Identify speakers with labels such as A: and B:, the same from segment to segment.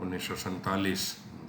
A: 1947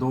A: 2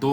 A: 2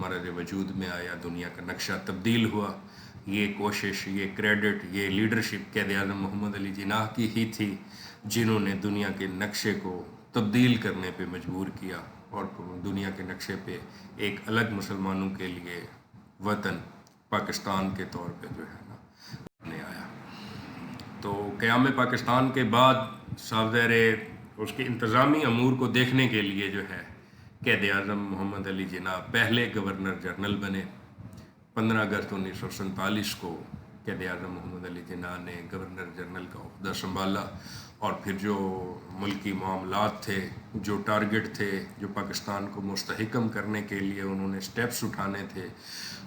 A: مرد وجود میں آیا، دنیا کا نقشہ تبدیل ہوا. یہ کوشش، یہ کریڈٹ، یہ لیڈرشپ قائد اعظم محمد علی جناح کی ہی تھی، جنہوں نے دنیا کے نقشے کو تبدیل کرنے پہ مجبور کیا اور دنیا کے نقشے پہ ایک الگ مسلمانوں کے لیے وطن پاکستان کے طور پہ جو ہے نا نے آیا. تو قیام پاکستان کے بعد صاحب ظاہر اس کے انتظامی امور کو دیکھنے کے لیے جو ہے قائد اعظم محمد علی جناح پہلے گورنر جنرل بنے. 15 اگست 1947 کو قائد اعظم محمد علی جناح نے گورنر جنرل کا عہدہ سنبھالا، اور پھر جو ملکی معاملات تھے، جو ٹارگٹ تھے، جو پاکستان کو مستحکم کرنے کے لیے انہوں نے سٹیپس اٹھانے تھے،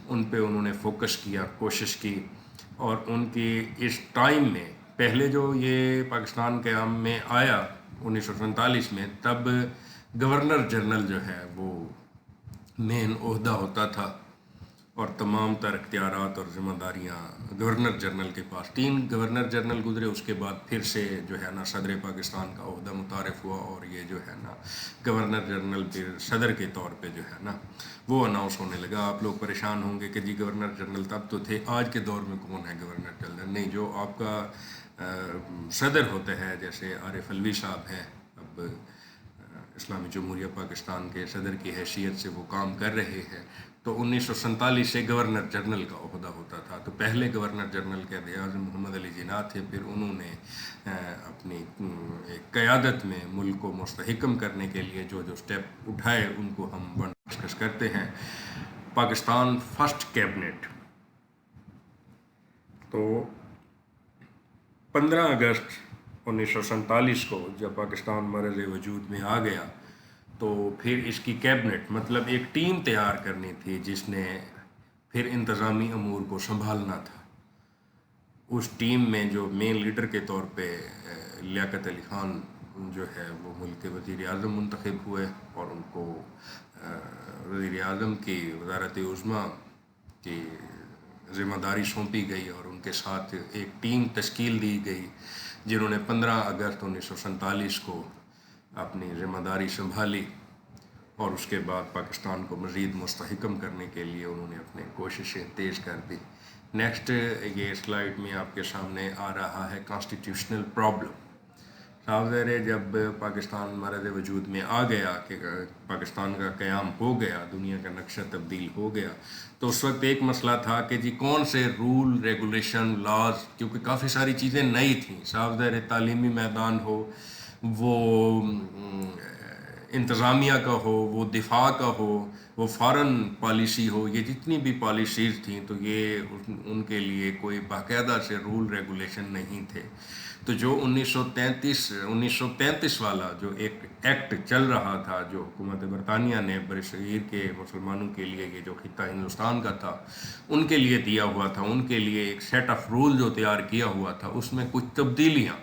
A: ان پہ انہوں نے فوکس کیا، کوشش کی. اور ان کی اس ٹائم میں پہلے جو یہ پاکستان قیام میں آیا 1947 میں، تب گورنر جنرل جو ہے وہ مین عہدہ ہوتا تھا، اور تمام تر اختیارات اور ذمہ داریاں گورنر جنرل کے پاس. 3 گورنر جنرل گزرے، اس کے بعد پھر سے جو ہے نا صدر پاکستان کا عہدہ متعارف ہوا، اور یہ جو ہے نا گورنر جنرل پھر صدر کے طور پہ جو ہے نا وہ اناؤنس ہونے لگا. آپ لوگ پریشان ہوں گے کہ جی گورنر جنرل تب تو تھے، آج کے دور میں کون ہے گورنر جنرل؟ نہیں، جو آپ کا صدر ہوتا ہے، جیسے عارف علوی صاحب ہیں، اب اسلامی جمہوریہ پاکستان کے صدر کی حیثیت سے وہ کام کر رہے ہیں، تو 1947 سے گورنر جنرل کا عہدہ ہوتا تھا. تو پہلے گورنر جنرل قائد اعظم محمد علی جناح تھے، پھر انہوں نے اپنی قیادت میں ملک کو مستحکم کرنے کے لیے جو جو سٹیپ اٹھائے ان کو ہم ڈسکس کرتے ہیں. Pakistan first cabinet. تو 15 اگست 1947 کو جب پاکستان مرز وجود میں آ گیا، تو پھر اس کی کیبنٹ مطلب ایک ٹیم تیار کرنی تھی جس نے پھر انتظامی امور کو سنبھالنا تھا. اس ٹیم میں جو مین لیڈر کے طور پہ لیاقت علی خان جو ہے وہ ملک کے وزیر اعظم منتخب ہوئے، اور ان کو وزیر اعظم کی وزارت عظمیٰ کی ذمہ داری سونپی گئی، اور ان کے ساتھ ایک ٹیم تشکیل دی گئی جنہوں نے 15 اگست 1947 کو اپنی ذمہ داری سنبھالی، اور اس کے بعد پاکستان کو مزید مستحکم کرنے کے لیے انہوں نے اپنے کوششیں تیز کر دی. نیکسٹ یہ سلائیڈ میں آپ کے سامنے آ رہا ہے کانسٹیٹیوشنل پرابلم. صاحب ظاہر جب پاکستان مرد وجود میں آ گیا کہ پاکستان کا قیام ہو گیا، دنیا کا نقشہ تبدیل ہو گیا، تو اس وقت ایک مسئلہ تھا کہ جی کون سے رول، ریگولیشن، لاز، کیونکہ کافی ساری چیزیں نئی تھیں. صاحب ظاہر تعلیمی میدان ہو، وہ انتظامیہ کا ہو، وہ دفاع کا ہو، وہ فارن پالیسی ہو، یہ جتنی بھی پالیسیز تھیں تو یہ ان کے لیے کوئی باقاعدہ سے رول ریگولیشن نہیں تھے. تو جو 1935 والا جو ایک ایکٹ چل رہا تھا، جو حکومت برطانیہ نے برصغیر کے مسلمانوں کے لیے، یہ جو خطہ ہندوستان کا تھا ان کے لیے دیا ہوا تھا، ان کے لیے ایک سیٹ آف رول جو تیار کیا ہوا تھا، اس میں کچھ تبدیلیاں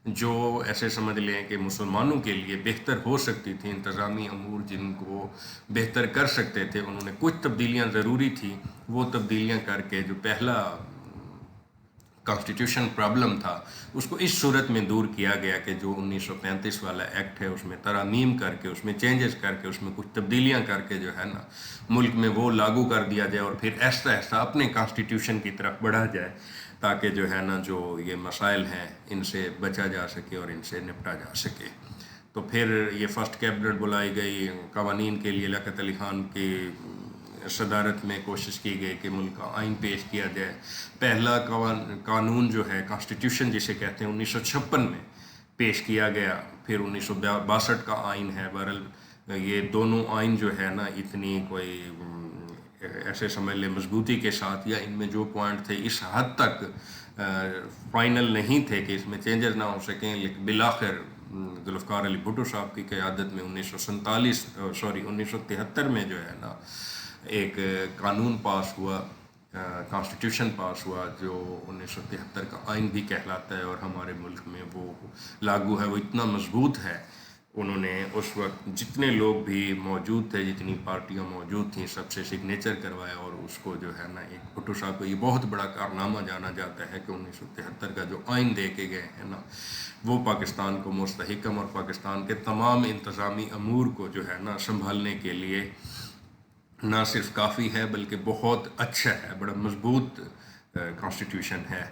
A: جو ایسے سمجھ لیں کہ مسلمانوں کے لیے بہتر ہو سکتی تھیں، انتظامی امور جن کو بہتر کر سکتے تھے، انہوں نے کچھ تبدیلیاں ضروری تھیں، وہ تبدیلیاں کر کے جو پہلا کانسٹیٹیوشن پرابلم تھا اس کو اس صورت میں دور کیا گیا کہ جو 1935 والا ایکٹ ہے اس میں ترامیم کر کے، اس میں چینجز کر کے، اس میں کچھ تبدیلیاں کر کے جو ہے نا ملک میں وہ لاگو کر دیا جائے، اور پھر ایسا ایسا اپنے کانسٹیٹیوشن کی طرف بڑھا جائے، تاکہ جو ہے نا جو یہ مسائل ہیں ان سے بچا جا سکے اور ان سے نپٹا جا سکے. تو پھر یہ فرسٹ کیبنٹ بلائی گئی. قوانین کے لیے لیاقت علی خان کی صدارت میں کوشش کی گئی کہ ملک کا آئین پیش کیا جائے. پہلا قانون جو ہے کانسٹیٹیوشن جسے کہتے ہیں 1956 میں پیش کیا گیا. پھر 1962 کا آئین ہے. بہرحال یہ دونوں آئین جو ہے نا اتنی کوئی ایسے سمجھ لیں مضبوطی کے ساتھ، یا ان میں جو پوائنٹ تھے اس حد تک فائنل نہیں تھے کہ اس میں چینجز نہ ہو سکیں، لیکن بالآخر ذوالفقار علی بھٹو صاحب کی قیادت میں 1973 میں جو ہے نا ایک قانون پاس ہوا، کانسٹیٹیوشن پاس ہوا، جو 1973 کا آئین بھی کہلاتا ہے، اور ہمارے ملک میں وہ لاگو ہے. وہ اتنا مضبوط ہے، انہوں نے اس وقت جتنے لوگ بھی موجود تھے، جتنی پارٹیاں موجود تھیں، سب سے سگنیچر کروایا، اور اس کو جو ہے نا ایک بھٹو صاحب کو یہ بہت بڑا کارنامہ جانا جاتا ہے کہ 1973 کا جو آئین دے کے گئے ہیں نا وہ پاکستان کو مستحکم اور پاکستان کے تمام انتظامی امور کو جو ہے نا سنبھالنے کے لیے نہ صرف کافی ہے بلکہ بہت اچھا ہے، بڑا مضبوط کانسٹیٹیوشن ہے۔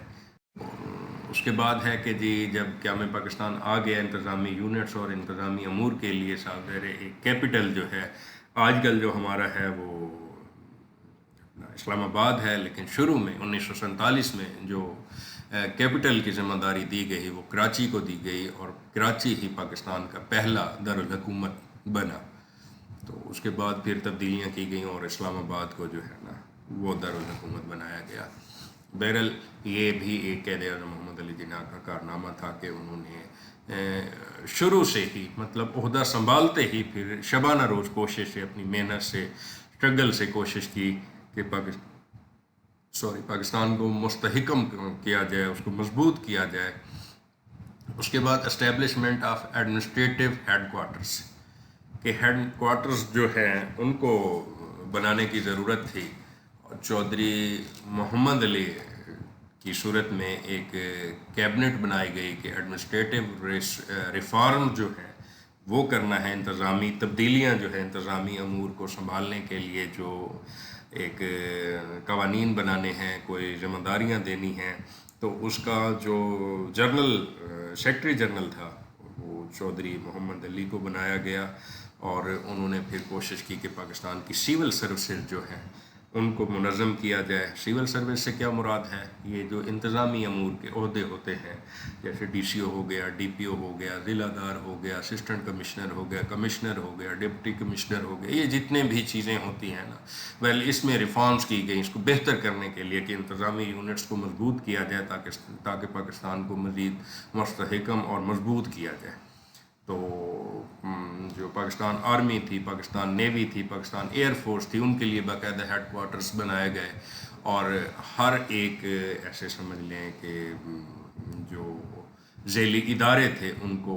A: اس کے بعد ہے کہ جی جب قیام پاکستان آ گیا انتظامی یونٹس اور انتظامی امور کے لیے، صاحب ظاہر ایک کیپٹل جو ہے آج کل جو ہمارا ہے وہ اسلام آباد ہے، لیکن شروع میں 1947 میں جو کیپٹل کی ذمہ داری دی گئی وہ کراچی کو دی گئی، اور کراچی ہی پاکستان کا پہلا دارالحکومت بنا۔ تو اس کے بعد پھر تبدیلیاں کی گئیں اور اسلام آباد کو جو ہے نا وہ دارالحکومت بنایا گیا۔ بہرحال یہ بھی ایک قائد اعظم محمد علی جناح کا کارنامہ تھا کہ انہوں نے شروع سے ہی مطلب عہدہ سنبھالتے ہی پھر شبانہ روز کوشش سے، اپنی محنت سے، اسٹرگل سے کوشش کی کہ پاکستان کو مستحکم کیا جائے، اس کو مضبوط کیا جائے۔ اس کے بعد establishment of administrative headquarters, کہ ہیڈ کوارٹرز جو ہیں ان کو بنانے کی ضرورت تھی، اور چودھری محمد علی کی صورت میں ایک کیبنٹ بنائی گئی کہ ایڈمنسٹریٹو ریفارم جو ہے وہ کرنا ہے، انتظامی تبدیلیاں جو ہے انتظامی امور کو سنبھالنے کے لیے جو ایک قوانین بنانے ہیں، کوئی ذمہ داریاں دینی ہیں، تو اس کا جو سیکرٹری جنرل تھا وہ چودھری محمد علی کو بنایا گیا، اور انہوں نے پھر کوشش کی کہ پاکستان کی سول سروسز جو ہیں ان کو منظم کیا جائے۔ سول سروس سے کیا مراد ہے؟ یہ جو انتظامی امور کے عہدے ہوتے ہیں، جیسے ڈی سی او ہو گیا، ڈی پی او ہو گیا، ضلع دار ہو گیا، اسسٹنٹ کمشنر ہو گیا، کمشنر ہو گیا، ڈپٹی کمشنر ہو گیا، یہ جتنے بھی چیزیں ہوتی ہیں نا، اس میں ریفارمز کی گئی اس کو بہتر کرنے کے لیے کہ انتظامی یونٹس کو مضبوط کیا جائے تاکہ پاکستان کو مزید مستحکم اور مضبوط کیا جائے۔ تو جو پاکستان آرمی تھی، پاکستان نیوی تھی، پاکستان ایئر فورس تھی، ان کے لیے باقاعدہ ہیڈ کوارٹرز بنائے گئے، اور ہر ایک ایسے سمجھ لیں کہ جو ذیلی ادارے تھے ان کو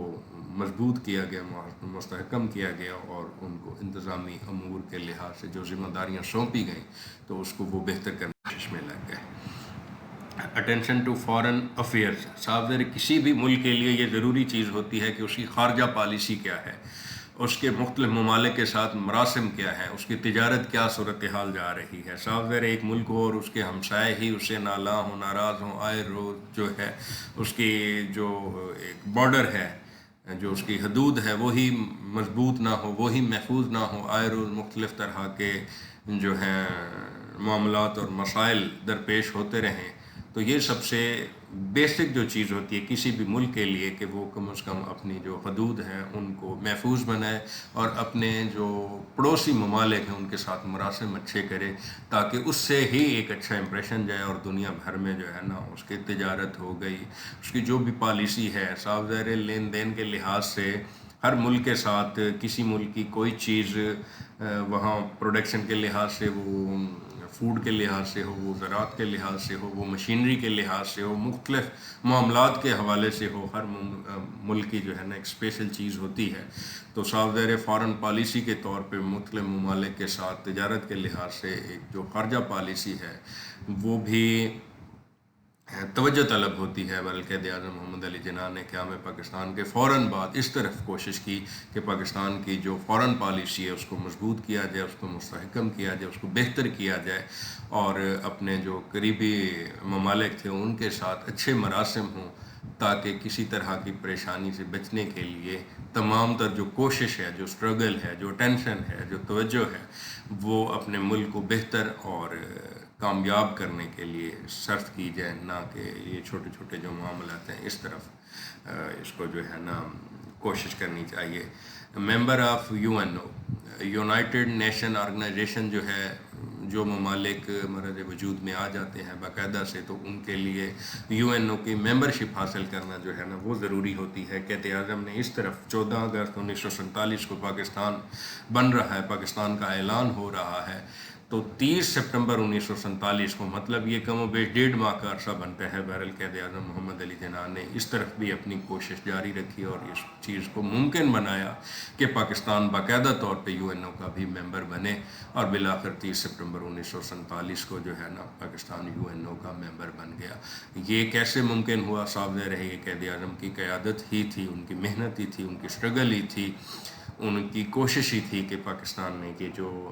A: مضبوط کیا گیا، مستحکم کیا گیا، اور ان کو انتظامی امور کے لحاظ سے جو ذمہ داریاں سونپی گئیں تو اس کو وہ بہتر کرنے کی کوشش میں لگ گئے۔ اٹینشن ٹو فارن افیئرز، صاحب کسی بھی ملک کے لیے یہ ضروری چیز ہوتی ہے کہ اس کی خارجہ پالیسی کیا ہے، اس کے مختلف ممالک کے ساتھ مراسم کیا ہے، اس کی تجارت کیا صورتحال جا رہی ہے۔ صاحب ایک ملک ہو اور اس کے ہمسائے ہی اس سے نالاں ہوں، ناراض ہوں، آئے روز جو ہے اس کی جو ایک بارڈر ہے، جو اس کی حدود ہے وہی مضبوط نہ ہو، وہی محفوظ نہ ہو، آئے روز مختلف طرح کے جو ہیں معاملات اور مسائل درپیش ہوتے رہیں، تو یہ سب سے بیسک جو چیز ہوتی ہے کسی بھی ملک کے لیے کہ وہ کم از کم اپنی جو حدود ہیں ان کو محفوظ بنائے، اور اپنے جو پڑوسی ممالک ہیں ان کے ساتھ مراسم اچھے کرے، تاکہ اس سے ہی ایک اچھا امپریشن جائے، اور دنیا بھر میں جو ہے نا اس کی تجارت ہو گئی، اس کی جو بھی پالیسی ہے، صاف ظاہر لین دین کے لحاظ سے ہر ملک کے ساتھ کسی ملک کی کوئی چیز وہاں پروڈکشن کے لحاظ سے، وہ فوڈ کے لحاظ سے ہو، وہ زراعت کے لحاظ سے ہو، وہ مشینری کے لحاظ سے ہو، مختلف معاملات کے حوالے سے ہو، ہر ملک کی جو ہے نا ایک اسپیشل چیز ہوتی ہے۔ تو صاف ظاہر فارن پالیسی کے طور پہ مختلف ممالک کے ساتھ تجارت کے لحاظ سے ایک جو خارجہ پالیسی ہے وہ بھی توجہ طلب ہوتی ہے۔ بلکہ قائد اعظم محمد علی جناح نے قیام پاکستان کے فوراً بعد اس طرف کوشش کی کہ پاکستان کی جو فارن پالیسی ہے اس کو مضبوط کیا جائے، اس کو مستحکم کیا جائے، اس کو بہتر کیا جائے، اور اپنے جو قریبی ممالک تھے ان کے ساتھ اچھے مراسم ہوں، تاکہ کسی طرح کی پریشانی سے بچنے کے لیے تمام تر جو کوشش ہے، جو اسٹرگل ہے، جو ٹینشن ہے، جو توجہ ہے، وہ اپنے ملک کو بہتر اور کامیاب کرنے کے لیے صرف کی جائے، نہ کہ یہ چھوٹے چھوٹے جو معاملات ہیں اس طرف اس کو جو ہے نا کوشش کرنی چاہیے۔ Member of U N O, United Nation Organisation جو ہے، جو ممالک مرد وجود میں آ جاتے ہیں باقاعدہ سے، تو ان کے لیے یو این او کی ممبرشپ حاصل کرنا جو ہے نا وہ ضروری ہوتی ہے۔ قائد اعظم نے اس طرف 14 اگست 1947 کو پاکستان بن رہا ہے، پاکستان کا اعلان ہو رہا ہے، تو 30 سپٹمبر 1947 کو، مطلب یہ کم و بیش 1.5 ماہ کا عرصہ بنتا ہے۔ بہرحال قائد اعظم محمد علی جناح نے اس طرف بھی اپنی کوشش جاری رکھی اور اس چیز کو ممکن بنایا کہ پاکستان باقاعدہ طور پہ یو این او کا بھی ممبر بنے، اور بالآخر 30 سپٹمبر 1947 کو جو ہے نا پاکستان یو این او کا ممبر بن گیا۔ یہ کیسے ممکن ہوا؟ صاحب ظاہر ہے یہ قائد اعظم کی قیادت ہی تھی، ان کی محنت ہی تھی، ان کی اسٹرگل ہی تھی، ان کی کوشش ہی تھی کہ پاکستان میں کہ جو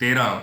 A: 13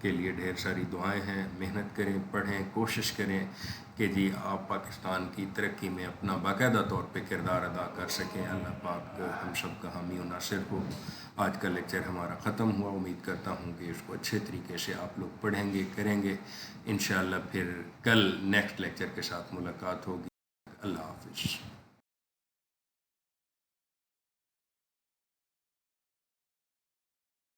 A: کے لیے ڈھیر ساری دعائیں ہیں. محنت کریں، پڑھیں، کوشش کریں کہ جی آپ پاکستان کی ترقی میں اپنا باقاعدہ طور پہ کردار ادا کر سکیں. اللہ پاک ہم سب کا حامی و ناصر ہو. آج کا لیکچر ہمارا ختم ہوا. امید کرتا ہوں کہ اس کو اچھے طریقے سے آپ لوگ پڑھیں گے، کریں گے. انشاءاللہ پھر کل نیکسٹ لیکچر کے ساتھ ملاقات ہوگی. اللہ حافظ.